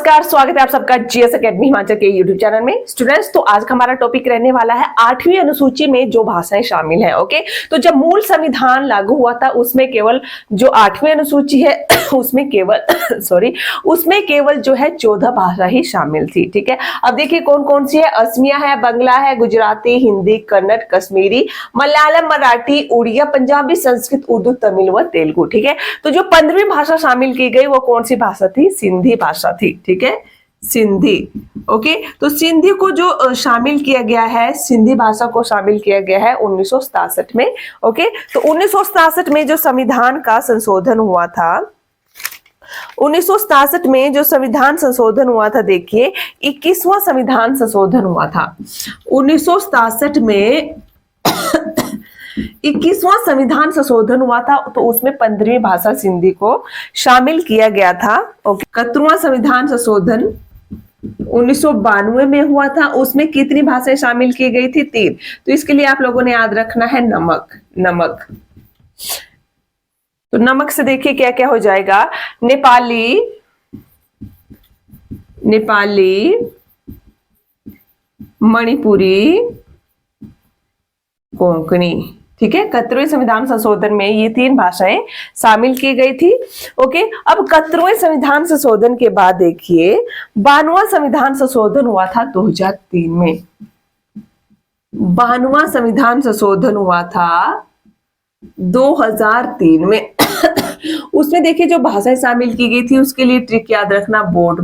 नमस्कार, स्वागत है आप सबका जीएस एकेडमी हिमाचल के यूट्यूब चैनल में। स्टूडेंट्स, तो आज का हमारा टॉपिक रहने वाला है 8वीं अनुसूची में जो भाषाएं शामिल हैं। ओके, तो जब मूल संविधान लागू हुआ था उसमें केवल जो 8वीं अनुसूची है उसमें केवल जो है 14 भाषा ही शामिल थी। ठीक है, अब देखिए कौन कौन सी है। असमिया है, बंगला है, गुजराती, हिंदी, कन्नड़, कश्मीरी, मलयालम, मराठी, उड़िया, पंजाबी, संस्कृत, उर्दू, तमिल व तेलुगु। ठीक है, तो जो 15वीं भाषा शामिल की गई वो कौन सी भाषा थी? सिंधी भाषा थी। ठीक है, सिंधी। ओके, तो सिंधी को जो शामिल किया गया है, सिंधी भाषा को शामिल किया गया है 1967 में। ओके, तो 1967 में जो संविधान का संशोधन हुआ था, 1967 में जो संविधान संशोधन हुआ था, देखिए 21वां संविधान संशोधन हुआ था 1967 में। 21वां संविधान संशोधन हुआ था, तो उसमें 15वीं भाषा सिंधी को शामिल किया गया था। 71वां संविधान संशोधन 1992 में हुआ था, उसमें कितनी भाषाएं शामिल की गई थी? 3। तो इसके लिए आप लोगों ने याद रखना है नमक। तो नमक से देखिए क्या क्या हो जाएगा। नेपाली, मणिपुरी, कोंकणी। ठीक है, 71वें संविधान संशोधन में ये 3 भाषाएं शामिल की गई थी। ओके, अब 71वें संविधान संशोधन के बाद देखिए 92वां संविधान संशोधन हुआ था 2003 में। 92वां संविधान संशोधन हुआ था 2003 में। उसमें देखिए जो भाषाएं शामिल की गई थी उसके लिए ट्रिक याद रखना, बोर्ड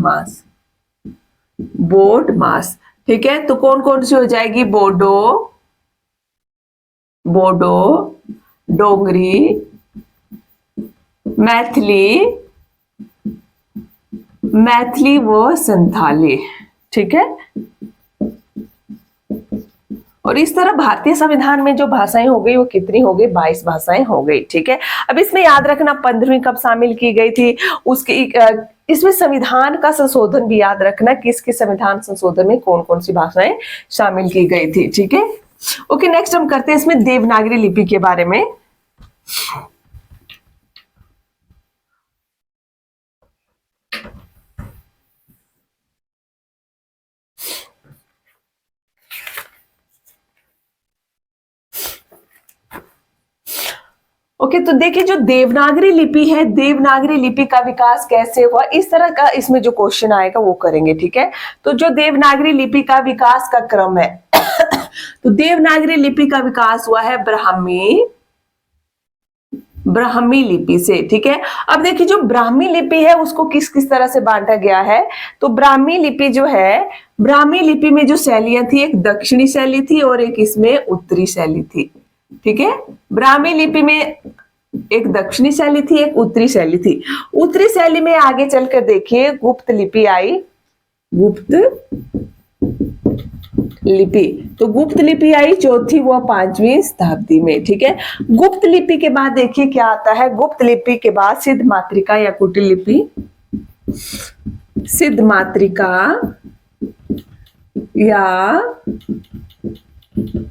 मास। ठीक है, तो कौन कौन सी हो जाएगी? बोडो, डोगरी, मैथिली व संथाली। ठीक है, और इस तरह भारतीय संविधान में जो भाषाएं हो गई वो कितनी हो गई? 22 भाषाएं हो गई। ठीक है, अब इसमें याद रखना 15वीं कब शामिल की गई थी, उसकी इसमें संविधान का संशोधन भी याद रखना, किसके संविधान संशोधन में कौन कौन सी भाषाएं शामिल की गई थी। ठीक है, ओके, नेक्स्ट हम करते हैं इसमें देवनागरी लिपि के बारे में। ओके, तो देखिए जो देवनागरी लिपि है, देवनागरी लिपि का विकास कैसे हुआ, इस तरह का इसमें जो क्वेश्चन आएगा वो करेंगे। ठीक है, तो जो देवनागरी लिपि का विकास का क्रम है तो देवनागरी लिपि का विकास हुआ है ब्राह्मी लिपि से। ठीक है, अब देखिए जो ब्राह्मी लिपि है उसको किस किस तरह से बांटा गया है। तो ब्राह्मी लिपि जो है, ब्राह्मी लिपि में जो शैलियां थी, एक दक्षिणी शैली थी और एक इसमें उत्तरी शैली थी। ठीक है, ब्राह्मी लिपि में एक दक्षिणी शैली थी, एक उत्तरी शैली थी। उत्तरी शैली में आगे चलकर देखिए गुप्त लिपि आई, तो गुप्त लिपि आई 4वीं व 5वीं शताब्दी में। ठीक है, गुप्त लिपि के बाद देखिए क्या आता है। गुप्त लिपि के बाद सिद्ध मातृका या कुटिल लिपि, सिद्ध मातृका या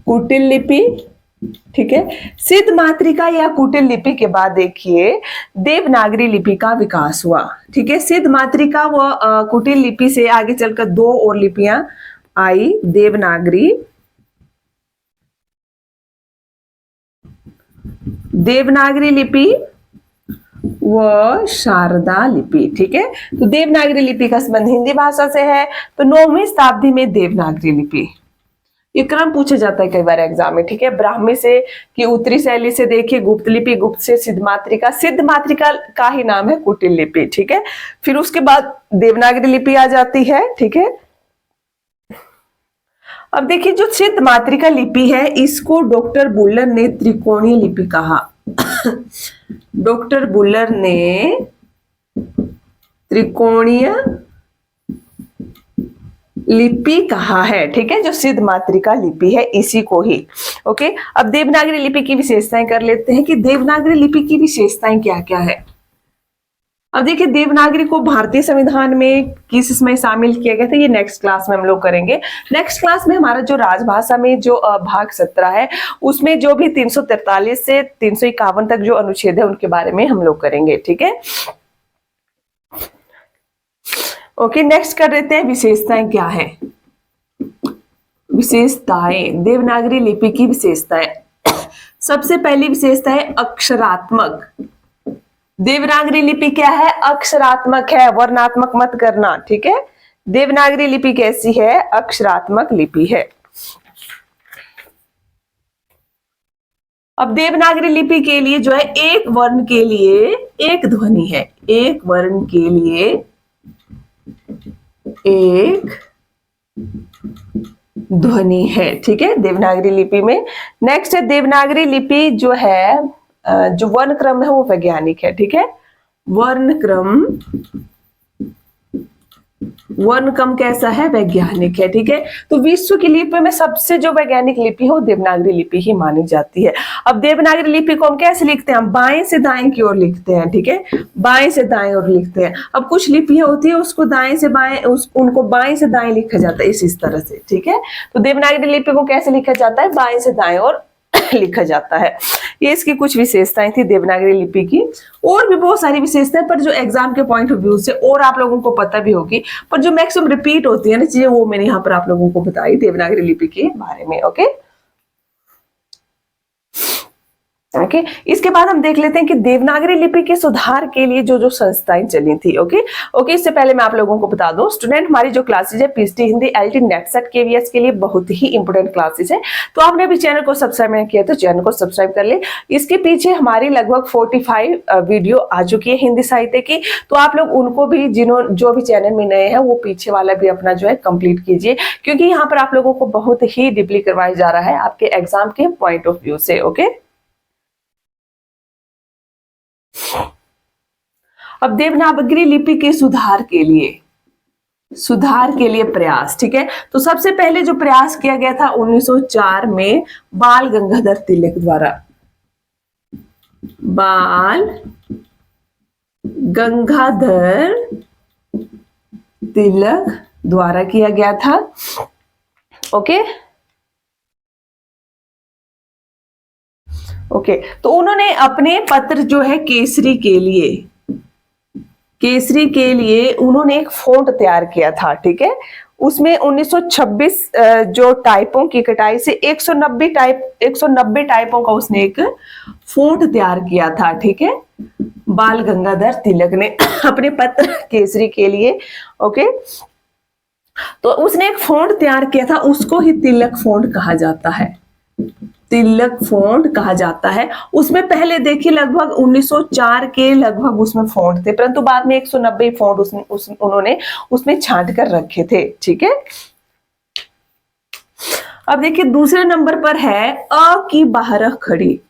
कुटिल लिपि। ठीक है, सिद्ध मातृका या कुटिल लिपि के बाद देखिए देवनागरी लिपि का विकास हुआ। ठीक है, सिद्ध मातृका व कुटिल लिपि से आगे चलकर 2 और लिपियां आई, देवनागरी लिपि व शारदा लिपि। ठीक है, तो देवनागरी लिपि का संबंध हिंदी भाषा से है, तो 9वीं शताब्दी में देवनागरी लिपि। ये क्रम पूछा जाता है कई बार एग्जाम में। ठीक है, ब्राह्मी से कि उत्तरी शैली से देखिए गुप्त लिपि, गुप्त से सिद्ध मातृका का ही नाम है कुटिल लिपि। ठीक है, फिर उसके बाद देवनागरी लिपि आ जाती है। ठीक है, अब देखिए जो सिद्ध मातृका लिपि है इसको डॉक्टर बुल्लर ने त्रिकोणीय लिपि कहा। डॉक्टर बुल्लर ने त्रिकोणीय लिपि कहा है। ठीक है, जो सिद्ध मातृका लिपि है इसी को ही। ओके, अब देवनागरी लिपि की विशेषताएं कर लेते हैं कि देवनागरी लिपि की विशेषताएं क्या क्या है। अब देखिए देवनागरी को भारतीय संविधान में किस इसमें शामिल किया गया था, ये नेक्स्ट क्लास में हम लोग करेंगे। नेक्स्ट क्लास में हमारा जो राजभाषा में जो भाग 17 है उसमें जो भी 343 से 351 तक जो अनुच्छेद है उनके बारे में हम लोग करेंगे। ठीक है, ओके, नेक्स्ट कर देते हैं विशेषताएं क्या है। विशेषताएं, देवनागरी लिपि की विशेषताएं। सबसे पहली विशेषता है अक्षरात्मक। देवनागरी लिपि क्या है? अक्षरात्मक है, वर्णात्मक मत करना, ठीक है। देवनागरी लिपि कैसी है? अक्षरात्मक लिपि है। अब देवनागरी लिपि के लिए जो है एक वर्ण के लिए एक ध्वनि है, एक वर्ण के लिए एक ध्वनि है, ठीक है, देवनागरी लिपि में। नेक्स्ट है देवनागरी लिपि जो है, जो वर्ण क्रम है वो वैज्ञानिक है, ठीक है। वर्ण क्रम कैसा है? वैज्ञानिक है, ठीक है। तो विश्व की लिपि में सबसे जो वैज्ञानिक लिपि है वो देवनागरी लिपि ही मानी जाती है। अब देवनागरी लिपि को हम कैसे लिखते हैं? हम बाएं से दाएं की ओर लिखते हैं, ठीक है, बाएं से दाएं ओर लिखते हैं। अब कुछ लिपियां होती है उसको दाएं से बाएं, उनको बाएं से दाएं लिखा जाता है इस तरह से, ठीक है। तो देवनागरी लिपि को कैसे लिखा जाता है? बाएं से दाएं ओर लिखा जाता है। ये इसकी कुछ विशेषताएं थी देवनागरी लिपि की। और भी बहुत सारी विशेषताएं, पर जो एग्जाम के पॉइंट ऑफ व्यू से और आप लोगों को पता भी होगी, पर जो मैक्सिमम रिपीट होती है ना चीजें, वो मैंने यहाँ पर आप लोगों को बताई देवनागरी लिपि के बारे में। ओके, ओके इसके बाद हम देख लेते हैं कि देवनागरी लिपि के सुधार के लिए जो जो संस्थाएं चली थी। ओके इससे पहले मैं आप लोगों को बता दूं, स्टूडेंट हमारी जो क्लासेज है PhD Hindi, LT, net set, KVS के लिए बहुत ही इंपोर्टेंट क्लासेज है। तो आपने अभी चैनल को सब्सक्राइब नहीं किया तो चैनल को सब्सक्राइब कर ले। इसके पीछे हमारी लगभग 45 वीडियो आ चुकी है हिंदी साहित्य की, तो आप लोग उनको भी, जो भी चैनल में नए हैं वो पीछे वाला भी अपना जो है कंप्लीट कीजिए, क्योंकि यहाँ पर आप लोगों को बहुत ही डीपली करवाया जा रहा है आपके एग्जाम के पॉइंट ऑफ व्यू से। ओके, अब देवनागरी लिपि के सुधार के लिए प्रयास, ठीक है। तो सबसे पहले जो प्रयास किया गया था 1904 में बाल गंगाधर तिलक द्वारा, बाल गंगाधर तिलक द्वारा किया गया था। ओके तो उन्होंने अपने पत्र जो है केसरी के लिए उन्होंने एक फॉन्ट तैयार किया था, ठीक है। उसमें 1926 जो टाइपों की कटाई से 190 टाइपों का उसने एक फॉन्ट तैयार किया था, ठीक है, बाल गंगाधर तिलक ने अपने पत्र केसरी के लिए। ओके तो उसने एक फॉन्ट तैयार किया था, उसको ही तिलक फॉन्ट कहा जाता है, तिलक फॉन्ट कहा जाता है। उसमें पहले देखिए लगभग 1904 के लगभग उसमें फॉन्ट थे, परंतु बाद में 190 फॉन्ट उन्होंने उसमें छांट कर रखे थे, ठीक है। अब देखिए दूसरे नंबर पर है अ की 12 खड़ी,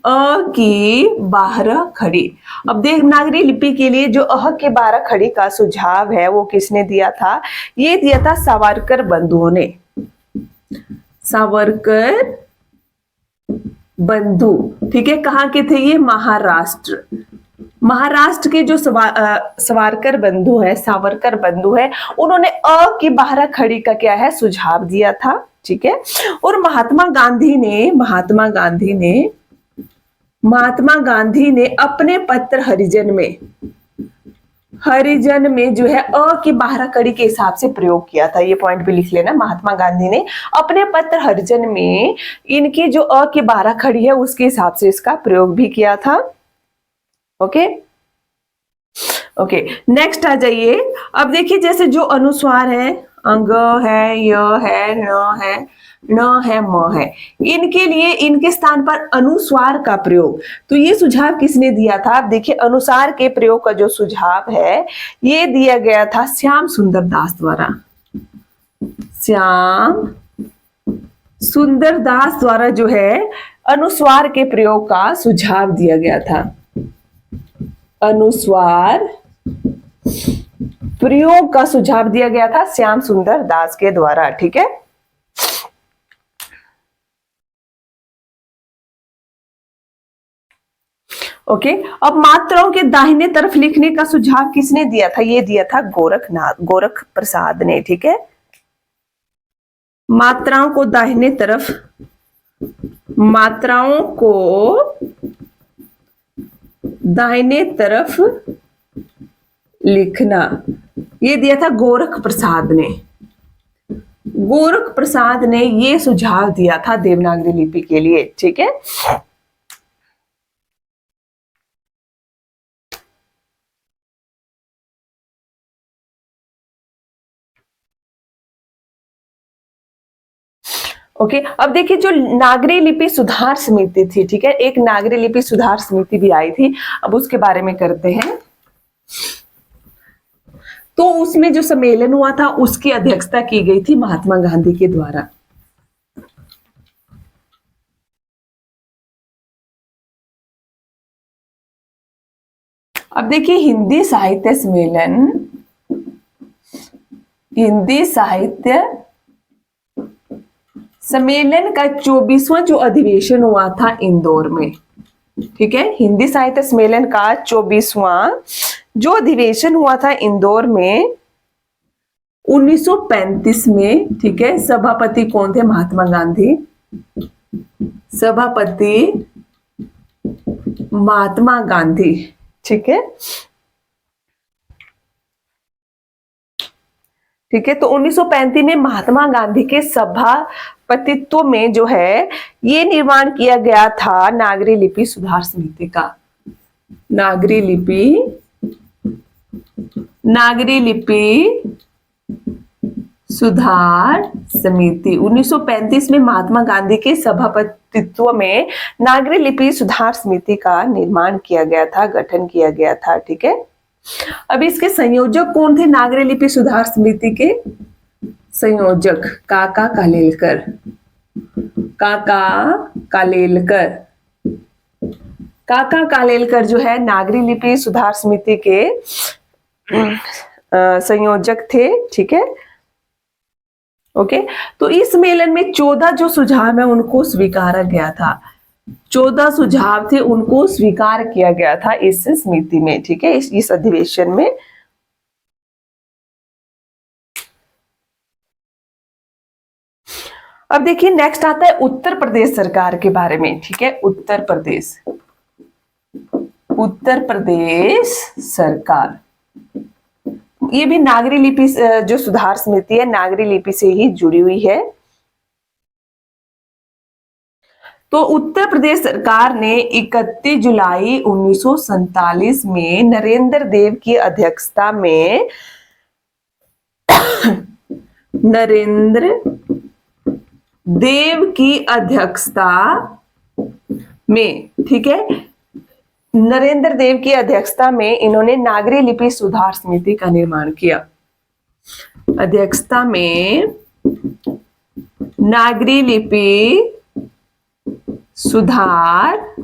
अ की 12 खड़ी। अब देवनागरी लिपि के लिए जो अ के 12 खड़ी का सुझाव है वो किसने दिया था? ये दिया था सावरकर बंधुओं ने, सावरकर बंधु, ठीक है। कहाँ के थे ये? महाराष्ट्र के जो सावरकर बंधु है, उन्होंने अ की 12 खड़ी का क्या है सुझाव दिया था, ठीक है। और महात्मा गांधी ने अपने पत्र हरिजन में जो है अ की 12 कड़ी के हिसाब से प्रयोग किया था। ये पॉइंट भी लिख लेना, महात्मा गांधी ने अपने पत्र हरिजन में इनकी जो अ की 12 खड़ी है उसके हिसाब से इसका प्रयोग भी किया था। ओके नेक्स्ट आ जाइए। अब देखिए जैसे जो अनुस्वार है, अंग है, य है, न है, म है, इनके लिए इनके स्थान पर अनुस्वार का प्रयोग, तो ये सुझाव किसने दिया था? आप देखिए अनुसार के प्रयोग का जो सुझाव है ये दिया गया था श्याम सुंदर दास द्वारा, श्याम सुंदर दास द्वारा जो है अनुस्वार के प्रयोग का सुझाव दिया गया था, अनुस्वार प्रयोग का सुझाव दिया गया था श्याम सुंदर दास के द्वारा, ठीक है। ओके अब मात्राओं के दाहिने तरफ लिखने का सुझाव किसने दिया था? ये दिया था गोरख प्रसाद ने, ठीक है। मात्राओं को दाहिने तरफ लिखना, ये दिया था गोरख प्रसाद ने। गोरख प्रसाद ने ये सुझाव दिया था देवनागरी लिपि के लिए, ठीक है। ओके अब देखिए जो नागरी लिपि सुधार समिति थी, ठीक है, एक नागरी लिपि सुधार समिति भी आई थी, अब उसके बारे में करते हैं। तो उसमें जो सम्मेलन हुआ था उसकी अध्यक्षता की गई थी महात्मा गांधी के द्वारा। अब देखिए हिंदी साहित्य सम्मेलन, हिंदी साहित्य सम्मेलन का 24वां जो अधिवेशन हुआ था इंदौर में, ठीक है, हिंदी साहित्य सम्मेलन का 24वां जो अधिवेशन हुआ था इंदौर में 1935 में, ठीक है। सभापति कौन थे? महात्मा गांधी। सभापति महात्मा गांधी, ठीक है, ठीक है। तो 1935 में महात्मा गांधी के सभापतित्व में जो है ये निर्माण किया गया था नागरी लिपि सुधार समिति का। नागरी लिपि सुधार समिति 1935 में महात्मा गांधी के सभापतित्व में नागरी लिपि सुधार समिति का निर्माण किया गया था, गठन किया गया था, ठीक है। अब इसके संयोजक कौन थे? नागरी लिपि सुधार समिति के संयोजक काका कालेलकर। काका कालेलकर, काका कालेलकर जो है नागरी लिपि सुधार समिति के संयोजक थे, ठीक है। ओके तो इस सम्मेलन में 14 जो सुझाव है उनको स्वीकारा गया था। 14 सुझाव थे उनको स्वीकार किया गया था इस समिति में, ठीक है, इस अधिवेशन में। अब देखिए नेक्स्ट आता है उत्तर प्रदेश सरकार के बारे में, ठीक है। उत्तर प्रदेश सरकार, ये भी नागरी लिपि जो सुधार समिति है नागरी लिपि से ही जुड़ी हुई है। तो उत्तर प्रदेश सरकार ने 31 जुलाई 1947 में नरेंद्र देव की अध्यक्षता में नरेंद्र देव की अध्यक्षता में, ठीक है, नरेंद्र देव की अध्यक्षता में इन्होंने नागरी लिपि सुधार समिति का निर्माण किया। अध्यक्षता में नागरी लिपि सुधार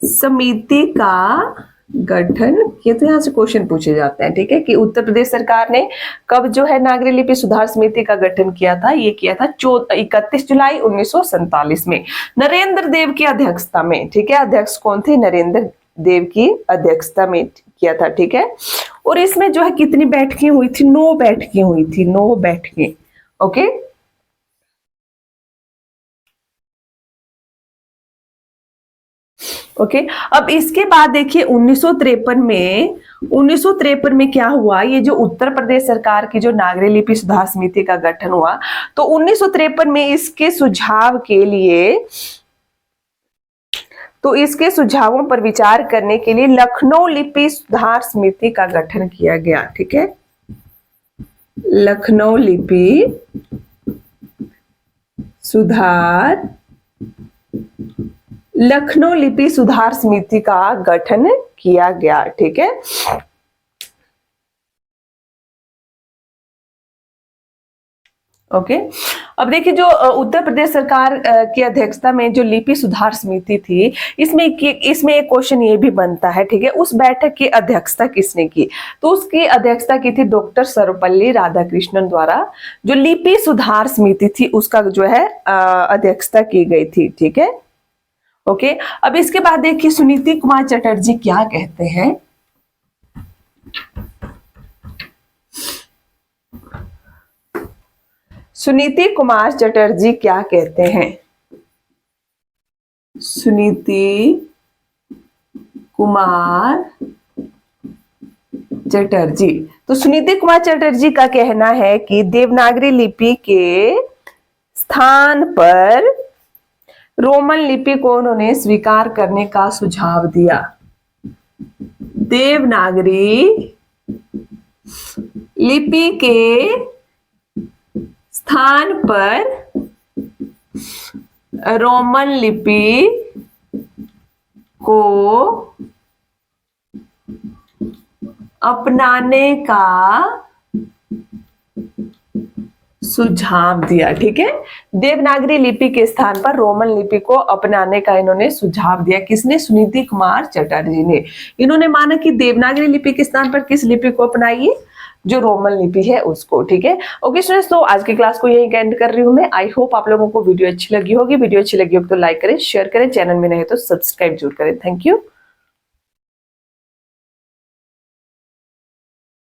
समिति का गठन, ये तो यहाँ से क्वेश्चन पूछे जाते हैं, ठीक है, कि उत्तर प्रदेश सरकार ने कब जो है नागरी लिपि सुधार समिति का गठन किया था? ये किया था 31 जुलाई 1947 में नरेंद्र देव की अध्यक्षता में, ठीक है। अध्यक्ष कौन थे? नरेंद्र देव की अध्यक्षता में किया था, ठीक है। और इसमें जो है कितनी बैठकें हुई थी? 9 बैठकें हुई थी, 9 बैठकें। ओके ओके अब इसके बाद देखिए 1953 में क्या हुआ? ये जो उत्तर प्रदेश सरकार की जो नागरी लिपि सुधार समिति का गठन हुआ, तो 1953 में इसके सुझाव के लिए, तो इसके सुझावों पर विचार करने के लिए लखनऊ लिपि सुधार समिति का गठन किया गया, ठीक है। लखनऊ लिपि सुधार समिति का गठन किया गया, ठीक है। ओके अब देखिए जो उत्तर प्रदेश सरकार की अध्यक्षता में जो लिपि सुधार समिति थी, इसमें एक क्वेश्चन ये भी बनता है, ठीक है, उस बैठक की अध्यक्षता किसने की? तो उसकी अध्यक्षता की थी डॉक्टर सर्वपल्ली राधाकृष्णन द्वारा। जो लिपि सुधार समिति थी उसका जो है अध्यक्षता की गई थी, ठीक है। ओके अब इसके बाद देखिए सुनीति कुमार चटर्जी क्या कहते हैं। सुनीति कुमार चटर्जी क्या कहते हैं? सुनीति कुमार चटर्जी। तो सुनीति कुमार चटर्जी का कहना है कि देवनागरी लिपि के स्थान पर रोमन लिपि को उन्होंने स्वीकार करने का सुझाव दिया। देवनागरी लिपि के स्थान पर रोमन लिपि को अपनाने का सुझाव दिया। ठीक है, देवनागरी लिपि के स्थान पर रोमन लिपि को अपनाने का इन्होंने सुझाव दिया। किसने? सुनीति कुमार चटर्जी ने। इन्होंने माना कि देवनागरी लिपि के स्थान पर किस लिपि को अपनाइए? जो रोमन लिपि है उसको। ठीक है, ओके स्टूडेंट्स, तो आज की क्लास को यहीं एंड कर रही हूं मैं। आई होप आप लोगों को वीडियो अच्छी लगी होगी। वीडियो अच्छी लगी होगी तो लाइक करें, शेयर करें, चैनल में नहीं तो सब्सक्राइब जरूर करें। Thank you.